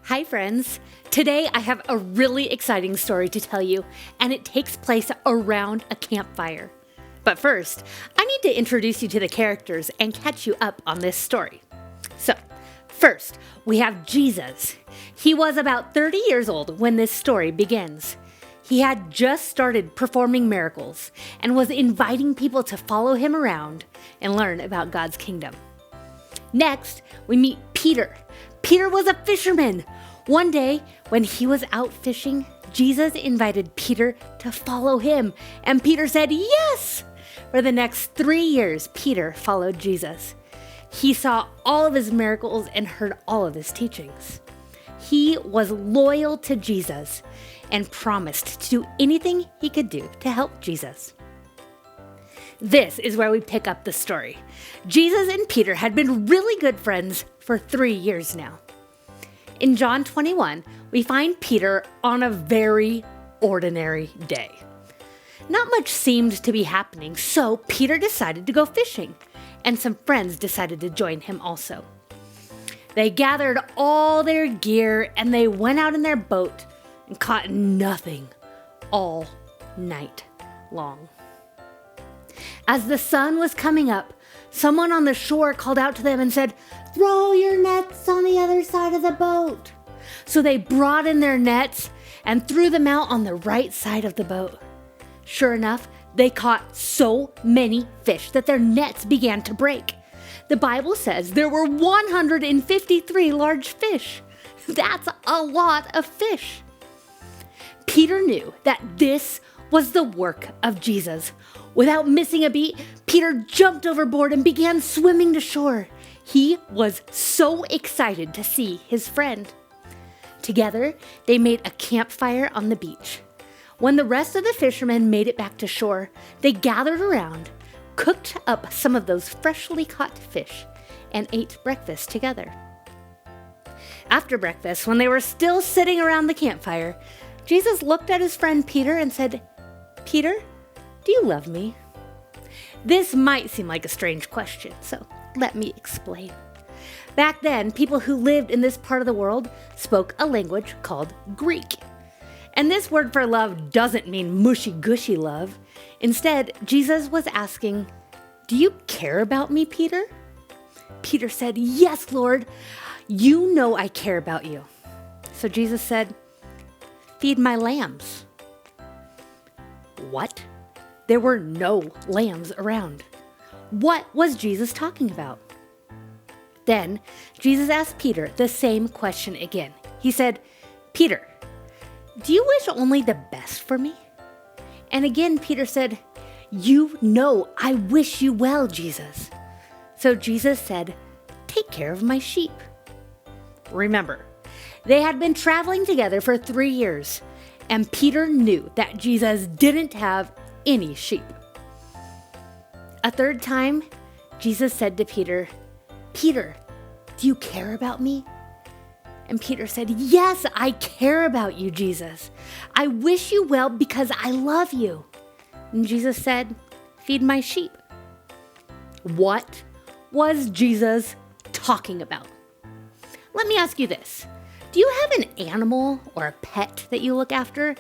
Hi, friends. Today I have a really exciting story to tell you, and it takes place around a campfire. But first, I need to introduce you to the characters and catch you up on this story. So, first, we have Jesus. He was about 30 years old when this story begins. He had just started performing miracles and was inviting people to follow him around and learn about God's kingdom. Next, we meet Peter. Peter was a fisherman. One day, when he was out fishing, Jesus invited Peter to follow him, and Peter said yes! For the next 3 years, Peter followed Jesus. He saw all of his miracles and heard all of his teachings. He was loyal to Jesus and promised to do anything he could do to help Jesus. This is where we pick up the story. Jesus and Peter had been really good friends for 3 years now. In John 21, we find Peter on a very ordinary day. Not much seemed to be happening, so Peter decided to go fishing, and some friends decided to join him also. They gathered all their gear and they went out in their boat and caught nothing all night long. As the sun was coming up, someone on the shore called out to them and said, "Throw your nets on the other side of the boat." So they brought in their nets and threw them out on the right side of the boat. Sure enough, they caught so many fish that their nets began to break. The Bible says there were 153 large fish. That's a lot of fish. Peter knew that this was the work of Jesus. Without missing a beat, Peter jumped overboard and began swimming to shore. He was so excited to see his friend. Together, they made a campfire on the beach. When the rest of the fishermen made it back to shore, they gathered around, cooked up some of those freshly caught fish, and ate breakfast together. After breakfast, when they were still sitting around the campfire, Jesus looked at his friend Peter and said, "Peter, do you love me?" This might seem like a strange question, so let me explain. Back then, people who lived in this part of the world spoke a language called Greek. And this word for love doesn't mean mushy-gushy love. Instead, Jesus was asking, "Do you care about me, Peter?" Peter said, "Yes, Lord. You know I care about you." So Jesus said, "Feed my lambs." What? There were no lambs around. What was Jesus talking about? Then Jesus asked Peter the same question again. He said, "Peter, do you wish only the best for me?" And again, Peter said, "You know I wish you well, Jesus." So Jesus said, "Take care of my sheep." Remember, they had been traveling together for 3 years, and Peter knew that Jesus didn't have any sheep. A third time, Jesus said to Peter, "Peter, do you care about me?" And Peter said, "Yes, I care about you, Jesus. I wish you well because I love you." And Jesus said, "Feed my sheep." What was Jesus talking about? Let me ask you this. Do you have an animal or a pet that you look after?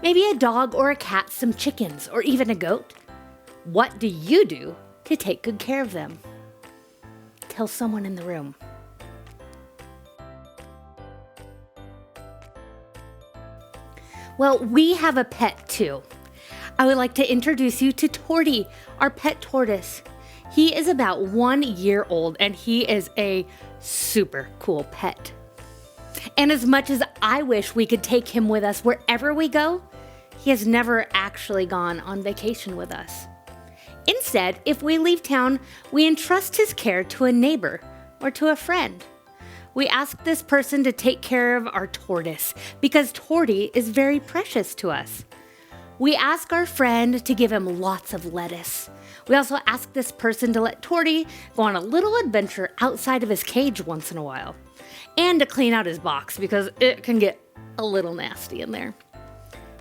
Maybe a dog or a cat, some chickens, or even a goat? What do you do to take good care of them? Tell someone in the room. Well, we have a pet too. I would like to introduce you to Torty, our pet tortoise. He is about 1 year old and he is a super cool pet. And as much as I wish we could take him with us wherever we go, he has never actually gone on vacation with us. Instead, if we leave town, we entrust his care to a neighbor or to a friend. We ask this person to take care of our tortoise because Torty is very precious to us. We ask our friend to give him lots of lettuce. We also ask this person to let Torty go on a little adventure outside of his cage once in a while, and to clean out his box because it can get a little nasty in there.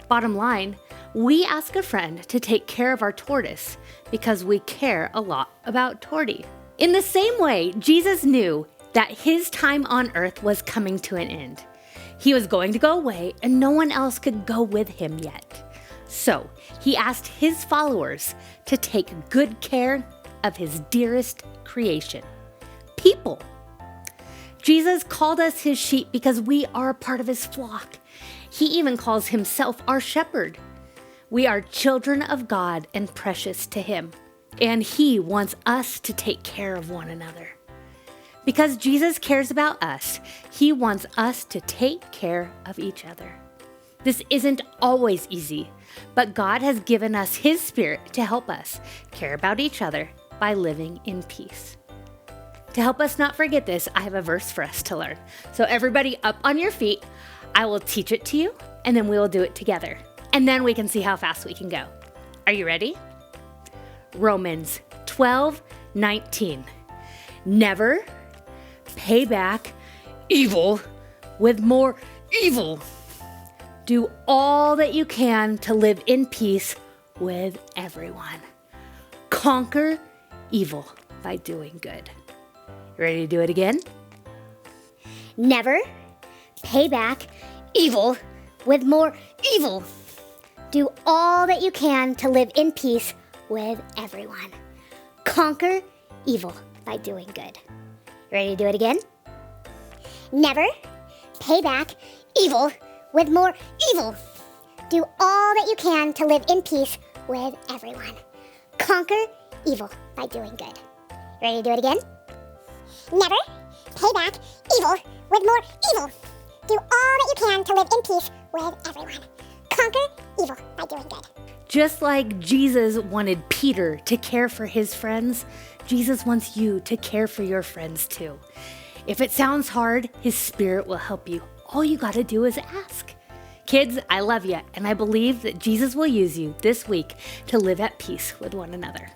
Bottom line, we ask a friend to take care of our tortoise because we care a lot about Torty. In the same way, Jesus knew that his time on earth was coming to an end. He was going to go away, and no one else could go with him yet. So he asked his followers to take good care of his dearest creation, people. Jesus called us his sheep because we are a part of his flock. He even calls himself our shepherd. We are children of God and precious to him, and he wants us to take care of one another. Because Jesus cares about us, he wants us to take care of each other. This isn't always easy, but God has given us his Spirit to help us care about each other by living in peace. To help us not forget this, I have a verse for us to learn. So everybody up on your feet, I will teach it to you, and then we will do it together. And then we can see how fast we can go. Are you ready? Romans 12:19. Never pay back evil with more evil. Do all that you can to live in peace with everyone. Conquer evil by doing good. Ready to do it again? Never pay back evil with more evil. Do all that you can to live in peace with everyone. Conquer evil by doing good. Ready to do it again? Never pay back evil with more evil. Do all that you can to live in peace with everyone. Conquer evil by doing good. Ready to do it again? Never pay back evil with more evil. Do all that you can to live in peace with everyone. Conquer evil by doing good. Just like Jesus wanted Peter to care for his friends, Jesus wants you to care for your friends too. If it sounds hard, his Spirit will help you. All you gotta do is ask. Kids, I love you, and I believe that Jesus will use you this week to live at peace with one another.